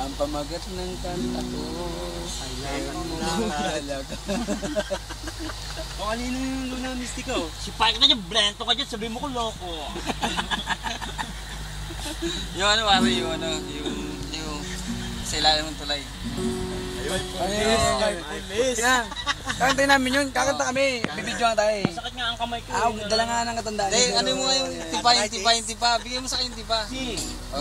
Ang pamagat ng kanta ko ay mahalaga. O kanino yung Luna Mistiko? Si Pike na dyan, Brento ka dyan, sabi mo ko loko. Yung ano, pare, yung sa ilalim ng tulay. Ayun. Kakanta namin yun, kakanta kami. Bibidyo nga tayo eh. Sakit nga ang kamay ko. Dala nga ng katandaan. Ano mo nga yung tipa. Bigyan mo sa akin yung tipa.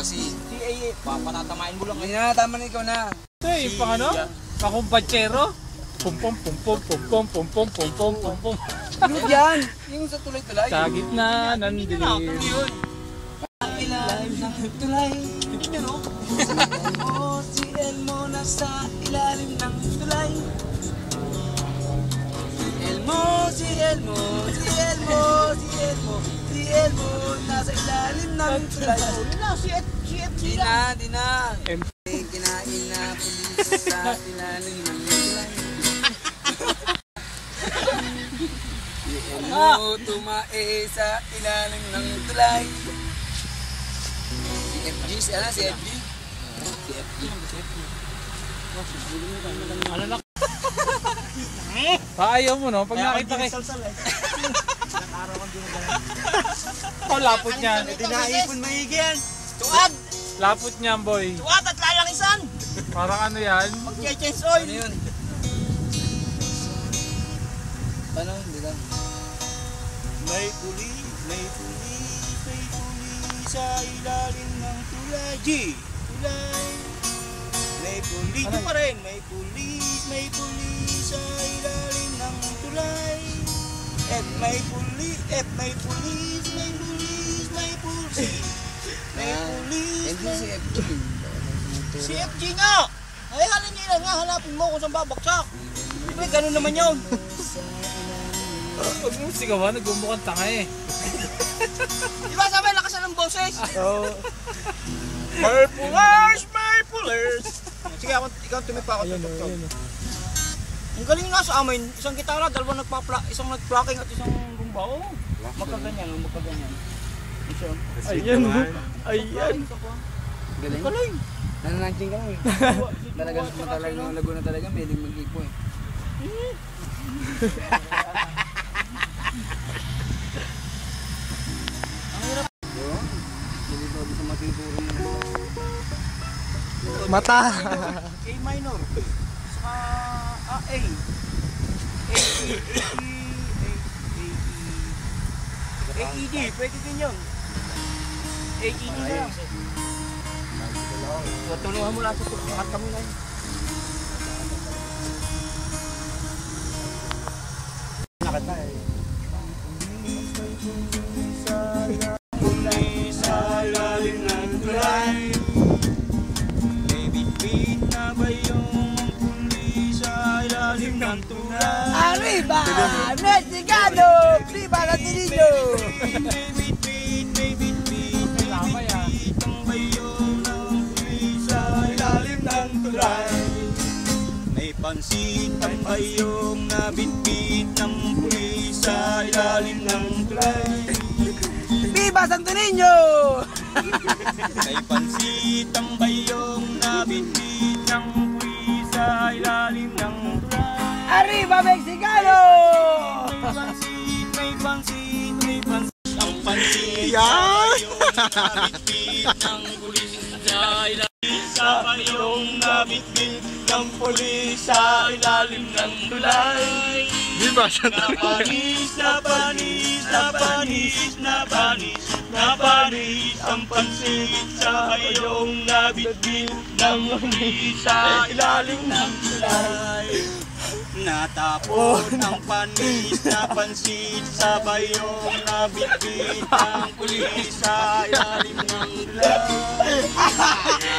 Si CAA. Papanatamain mo lang. Hindi na, tama na ikaw na. Ito yung pang ano? Pakumpatsero? Pum pum pum pum pum pum pum pum pum pum pum pum. Ano yan? Yung sa tulay-tulay. Sa gitna ng dilim. Ilalim ng tulay. Si Elmo nasa ilalim ng tulay. Si Elmo nasa ilalim ng tulay. Di na. Kinain na pulis sa ilalim ng tulay. Si Elmo tumae sa ilalim ng tulay. Si FG. Ano na? Ayaw mo no? Pag nakita kay... Oh, lapot niyan. Hindi naipon maigi yan. Tuwad! Lapot niyan, boy. Tuwad at lalangisan! Parang ano yan? Mag-change oil! Ano yun? Paano? Hindi lang. May puli sa ilalim ng tulay. Tulay. May puli. Ito pa rin. May puli sa ilalim ng tulay. May puli. Hindi si FG. Si FG nga! Ay, halin nila nga, hanapin mo kung saan babaksak. Diba, ganun naman yun. Pag mo sigawan, nagmumukhang tanga eh. Diba, sabi, lakasan ng boses. Oo. May pullers. Sige, ikaw tumipa ako. Ayun o. Ang galing nga sa amin, isang gitara, dalawa isang nag-plucking at isang rumba. Oo, magkaganyan. Isa. Ayan o. Ayan. Galing. Galing. Nananangking ka lang eh. Talagang matalag ng Laguna talaga, may mag-ipo eh. Ang hirap. Hindi ba sa matituro mo? Mata. A minor. Saka A. AED, pwede din yun. AED na lang. Tulungan mo lang sa tukat kami na yun. Nakata eh. Kulay sa ilalim ng tulay. May bitbit na ba yung kulay sa ilalim ng tulay? Arriba! Mexicano! Viva la Tirillo! May bitbit ang bayong ng kulay sa ilalim ng tulay. May pansit ang bayong na bitbit ng kulay sa ilalim ng tulay. Viva Santo Niño! May pansit ang bayong na bitbit ng kulay sa ilalim ng tulay. Arriba Mexicano! May pansit ang pansit sa bayong na bitbit ng pulis sa ilalim sa bayong na bitbit ng pulis sa ilalim ng tulay. Viva Santa Napanis ang pansit sa bayong na bitbit ng pulis sa ilalim ng tulay. Natapon ang panis na pansit sa bayong na bitbit ng pulis sa ilalim ng tulay.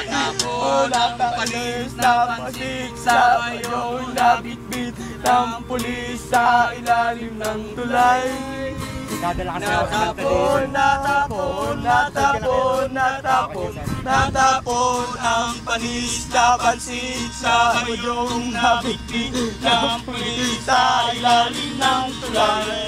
Natapon ang panis na pansit sa bayong na bitbit ng pulis sa ilalim ng tulay. Natapon ang panis na pansit sa bayong na bitbit ng pulis sa ilalim ng tulay.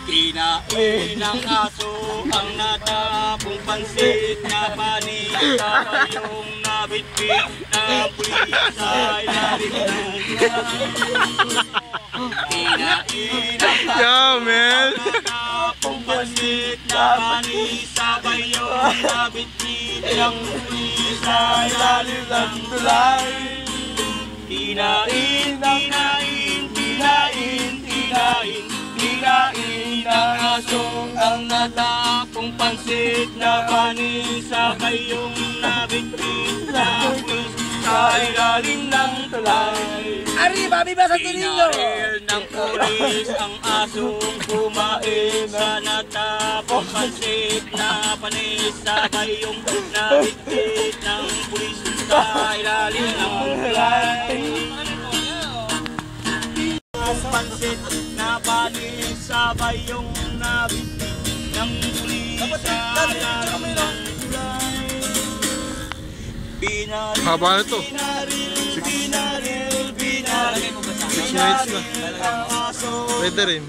Kinain ng aso ang natapong pansit na panis sa bayong na nabitbit ng pulis sa ilalim ng Kinainang Yo, man. Tapong pansit na manis sabay yung nabitbit ng pulis sa ilalim ng tulay. Kinain ng asong ang natapong pansit na panis sabay yung nabitbit na pulis sa ilalim ng tulay. Arriba, viva Santo Niño! Pinaril ng pulis ang asong kumain sa natapong pansit na panis sabay yung nabitbit ng pulis sa ilalim ng tulay. Ang pansit na panis sabay yung nabitbit ng pulis sa ilalim ng tulay. Haba na to. Binaril 6 minutes na. ang aso. Pwede rin.